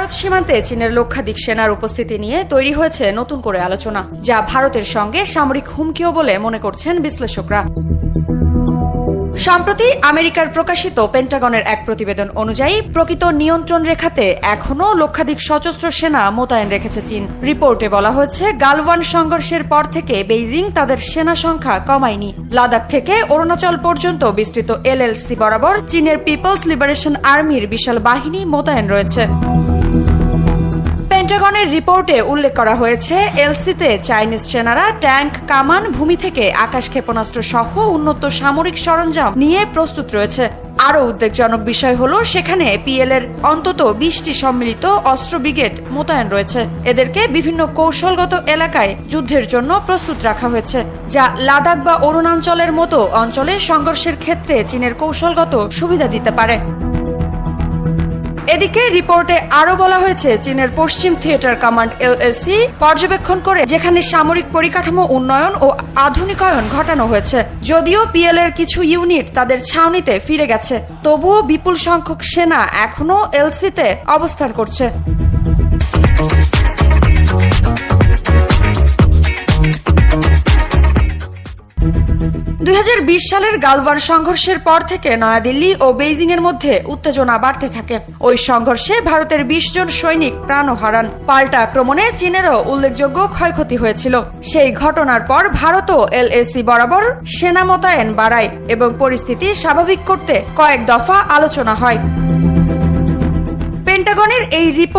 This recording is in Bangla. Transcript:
ভারত সীমান্তে চীনের লক্ষাধিক সেনার উপস্থিতি নিয়ে তৈরি হয়েছে নতুন করে আলোচনা, যা ভারতের সঙ্গে সামরিক হুমকিও বলে মনে করছেন বিশ্লেষকরা। সম্প্রতি আমেরিকার প্রকাশিত পেন্টাগনের এক প্রতিবেদন অনুযায়ী প্রকৃত নিয়ন্ত্রণ রেখাতে এখনও লক্ষাধিক সশস্ত্র সেনা মোতায়েন রেখেছে চীন। রিপোর্টে বলা হয়েছে, গালওয়ান সংঘর্ষের পর থেকে বেইজিং তাদের সেনা সংখ্যা কমায়নি। লাদাখ থেকে অরুণাচল পর্যন্ত বিস্তৃত এলএলসি বরাবর চীনের পিপলস লিবারেশন আর্মির বিশাল বাহিনী মোতায়েন রয়েছে। পেন্টাগনের রিপোর্টে উল্লেখ করা হয়েছে, এলসিতে চাইনিজ সেনারা ট্যাঙ্ক, কামান, ভূমি থেকে আকাশ ক্ষেপণাস্ত্র সহ উন্নত সামরিক সরঞ্জাম নিয়ে প্রস্তুত রয়েছে। আরও উদ্বেগজনক বিষয় হলো, সেখানে পিএল এর অন্তত 20টি সম্মিলিত অস্ত্র ব্রিগেড মোতায়েন রয়েছে। এদেরকে বিভিন্ন কৌশলগত এলাকায় যুদ্ধের জন্য প্রস্তুত রাখা হয়েছে, যা লাদাখ বা অরুণাচলের মতো অঞ্চলে সংঘর্ষের ক্ষেত্রে চীনের কৌশলগত সুবিধা দিতে পারে। এদিকে রিপোর্টে আরো বলা হয়েছে, চীনের পশ্চিম থিয়েটার কমান্ড এলএসি পর্যবেক্ষণ করে যেখানে সামরিক পরিকাঠামো উন্নয়ন ও আধুনিকায়ন ঘটানো হয়েছে। যদিও পিএল এর কিছু ইউনিট তাদের ছাউনিতে ফিরে গেছে, তবুও বিপুল সংখ্যক সেনা এখনো এলসিতে অবস্থান করছে। 2020 সালের গালওয়ান সংঘর্ষের পর থেকে নয়াদিল্লি ও বেইজিং এর মধ্যে উত্তেজনা বাড়তে থাকে। ওই সংঘর্ষে ভারতের 20 জন সৈনিক প্রাণও হারান। পাল্টা আক্রমণে চীনেরও উল্লেখযোগ্য ক্ষয়ক্ষতি হয়েছিল। সেই ঘটনার পর ভারতও এলএসি বরাবর সেনা মোতায়েন বাড়ায় এবং পরিস্থিতি স্বাভাবিক করতে কয়েক দফা আলোচনা হয়। পেন্টাগনের এই রিপোর্ট